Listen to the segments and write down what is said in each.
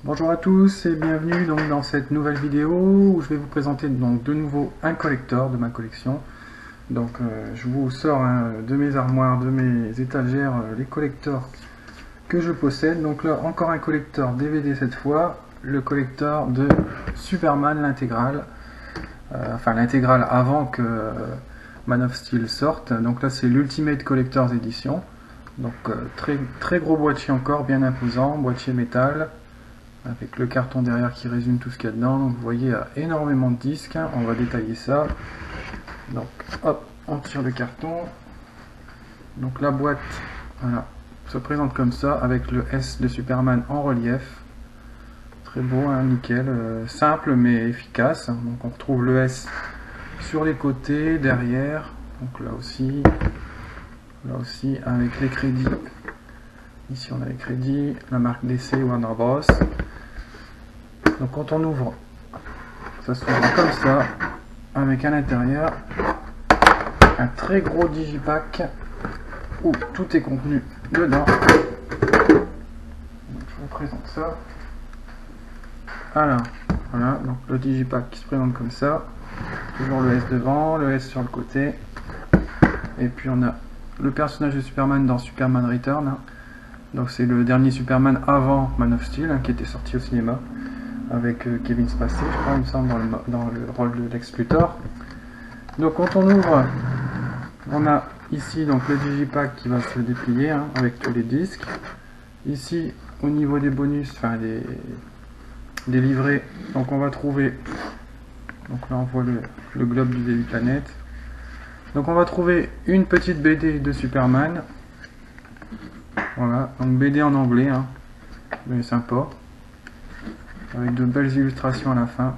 Bonjour à tous et bienvenue donc dans cette nouvelle vidéo où je vais vous présenter donc de nouveau un collector de ma collection. Donc je vous sors de mes armoires, de mes étagères, les collectors que je possède. Donc là encore un collector DVD cette fois, le collector de Superman l'intégrale, enfin l'intégrale avant que Man of Steel sorte. Donc là c'est l'Ultimate Collector's Edition. Donc très gros boîtier encore, bien imposant, boîtier métal, avec le carton derrière qui résume tout ce qu'il y a dedans. Donc vous voyez, il y a énormément de disques, on va détailler ça. Donc hop, on tire le carton. Donc la boîte, voilà, se présente comme ça, avec le S de Superman en relief. Très beau, hein, nickel, simple mais efficace. Donc on retrouve le S sur les côtés, derrière, donc là aussi avec les crédits. Ici on a les crédits, la marque DC Warner Bros. Donc quand on ouvre, ça s'ouvre comme ça, avec à l'intérieur un très gros digipack où tout est contenu dedans. Donc, je vous présente ça. Alors, voilà, donc le digipack qui se présente comme ça. Toujours le S devant, le S sur le côté. Et puis on a le personnage de Superman dans Superman Return. Donc c'est le dernier Superman avant Man of Steel, qui était sorti au cinéma, avec Kevin Spacey, je crois, il me semble, dans le rôle de Lex Luthor. Donc quand on ouvre, on a ici donc le digipack qui va se déplier, avec tous les disques. Ici, au niveau des bonus, enfin des livrets, donc on va trouver, donc là on voit le globe du Daily Planet. Donc on va trouver une petite BD de Superman. Voilà, donc BD en anglais, mais sympa, avec de belles illustrations à la fin.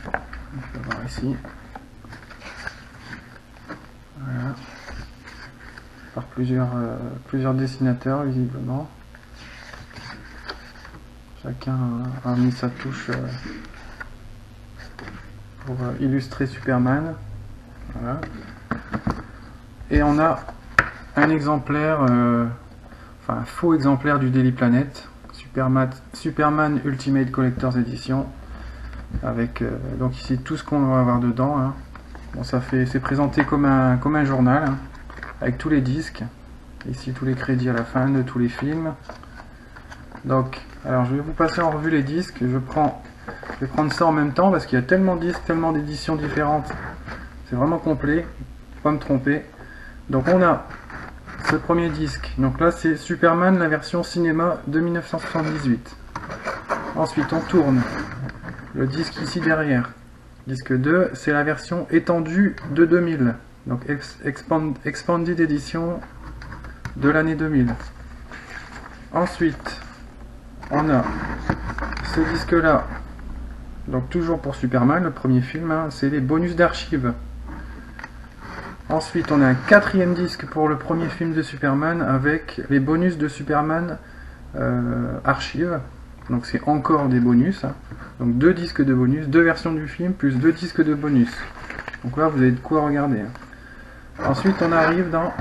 On va voir ici. Voilà. Par plusieurs dessinateurs, visiblement. Chacun a mis sa touche pour illustrer Superman. Voilà. Et on a un exemplaire, enfin un faux exemplaire du Daily Planet, Superman Ultimate Collector's Edition, avec donc ici tout ce qu'on va avoir dedans. Bon, c'est présenté comme un journal, avec tous les disques, ici tous les crédits à la fin de tous les films. Donc, alors je vais vous passer en revue les disques. Je vais prendre ça en même temps parce qu'il y a tellement de disques, tellement d'éditions différentes. C'est vraiment complet, faut pas me tromper. Donc on a ce premier disque, donc là c'est Superman la version cinéma de 1978. Ensuite on tourne le disque ici derrière. Disque 2, c'est la version étendue de 2000, donc Expanded Edition de l'année 2000. Ensuite on a ce disque là, donc toujours pour Superman, le premier film, c'est les bonus d'archives. Ensuite, on a un quatrième disque pour le premier film de Superman avec les bonus de Superman archives. Donc c'est encore des bonus. Donc 2 disques de bonus, 2 versions du film plus 2 disques de bonus. Donc là, vous avez de quoi regarder. Ensuite, on arrive dans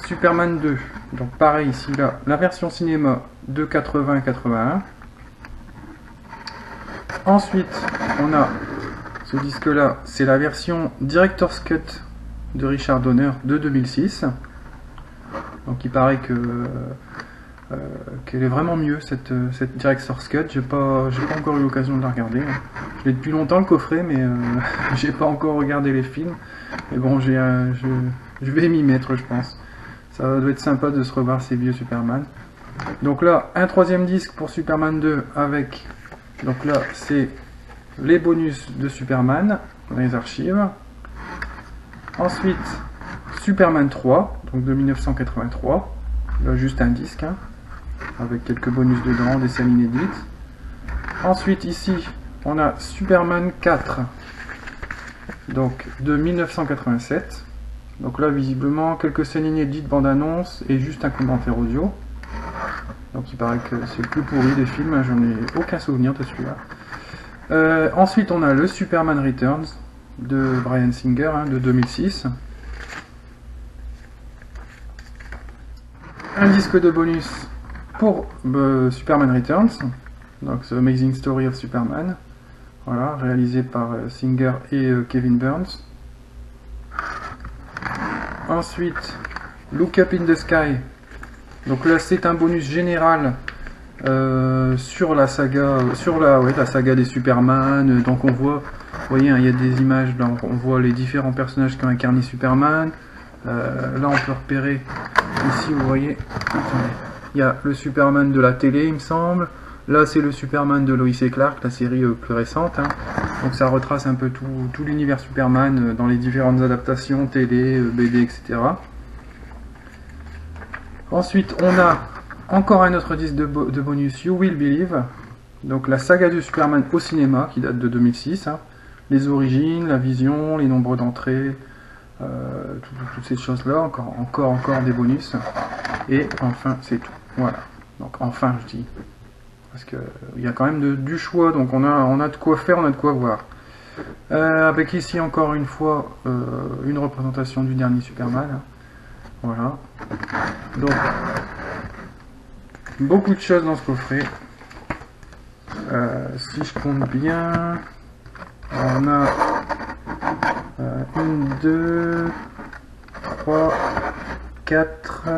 Superman 2. Donc pareil ici, là, la version cinéma de 80-81. Ensuite, on a ce disque-là, c'est la version Director's Cut de Richard Donner de 2006. Donc il paraît qu'elle est vraiment mieux cette Director's Cut. J'ai pas encore eu l'occasion de la regarder. Je l'ai depuis longtemps le coffret, mais j'ai pas encore regardé les films. Mais bon, je vais m'y mettre, je pense. Ça doit être sympa de se revoir ces vieux Superman. Donc là, un troisième disque pour Superman 2 avec, donc là c'est les bonus de Superman dans les archives. Ensuite, Superman 3, donc de 1983, là juste un disque, avec quelques bonus dedans, des scènes inédites. Ensuite, ici, on a Superman 4, donc de 1987. Donc là, visiblement, quelques scènes inédites, bande-annonce et juste un commentaire audio. Donc il paraît que c'est le plus pourri des films, j'en ai aucun souvenir de celui-là. Ensuite, on a le Superman Returns de Bryan Singer, de 2006. Un disque de bonus pour Superman Returns. donc The Amazing Story of Superman, voilà, réalisé par Singer et Kevin Burns. Ensuite, Look Up in the Sky, donc là c'est un bonus général sur la saga, la saga des Superman. Donc on voit, vous voyez, hein, il y a des images, là, on voit les différents personnages qui ont incarné Superman. Là on peut repérer, ici vous voyez, il y a le Superman de la télé il me semble, là c'est le Superman de Lois et Clark, la série plus récente, hein. Donc ça retrace un peu tout l'univers Superman dans les différentes adaptations, télé, BD, etc. Ensuite on a encore un autre disque de bonus, You Will Believe, donc la saga du Superman au cinéma qui date de 2006, hein. Les origines, la vision, les nombres d'entrées, toutes ces choses là, encore des bonus, et enfin c'est tout, voilà. Donc enfin je dis, parce que il y a quand même du choix, donc on a de quoi faire, on a de quoi voir, avec ici encore une fois une représentation du dernier Superman, hein. Voilà, donc beaucoup de choses dans ce coffret. Si je compte bien, on a 1, 2, 3, 4,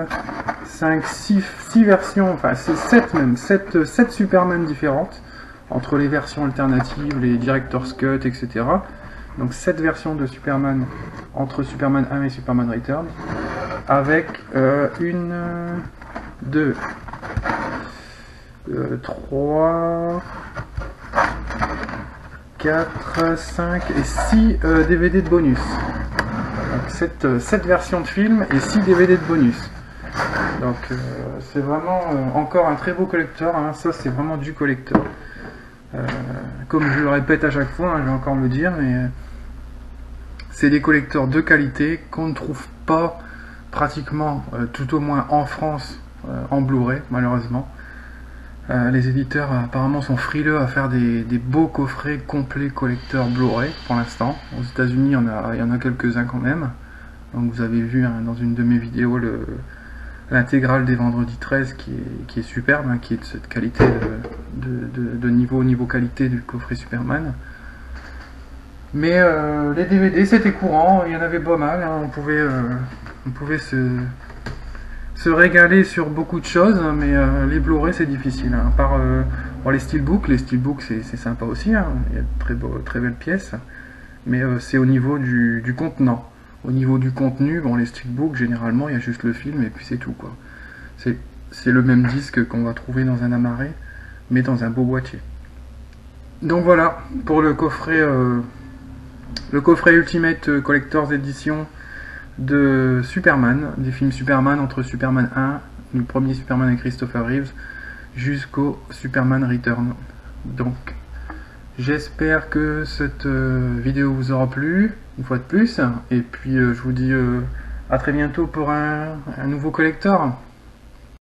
5, 6 versions, enfin c'est 7 même, 7 Superman différentes, entre les versions alternatives, les Director's Cut, etc. Donc 7 versions de Superman, entre Superman 1 et Superman Return, avec 1, 2, 3, 4, 5 et 6 DVD de bonus. Donc 7 versions de films et 6 DVD de bonus. Donc c'est vraiment encore un très beau collector, hein. Ça c'est vraiment du collector. Comme je le répète à chaque fois, hein, je vais encore le dire, mais c'est des collecteurs de qualité qu'on ne trouve pas pratiquement, tout au moins en France, en Blu-ray malheureusement. Les éditeurs apparemment sont frileux à faire des beaux coffrets complets collecteurs Blu-ray pour l'instant. Aux États-Unis, il y en a quelques-uns quand même. Donc vous avez vu, hein, dans une de mes vidéos l'intégrale des Vendredi 13 qui est superbe, hein, qui est de cette qualité de niveau qualité du coffret Superman. Mais les DVD c'était courant, il y en avait pas mal, hein, on pouvait se régaler sur beaucoup de choses, mais les Blu-ray c'est difficile, hein. À part les steelbooks c'est sympa aussi, hein. Il y a de très belles pièces, mais c'est au niveau du contenant. Au niveau du contenu, bon, les steelbooks généralement il y a juste le film et puis c'est tout, quoi. C'est le même disque qu'on va trouver dans un amarré, mais dans un beau boîtier. Donc voilà pour le coffret Ultimate Collector's Edition de Superman, des films Superman entre Superman 1, le premier Superman avec Christopher Reeves, jusqu'au Superman Return. Donc j'espère que cette vidéo vous aura plu, une fois de plus, et puis je vous dis à très bientôt pour un nouveau collector.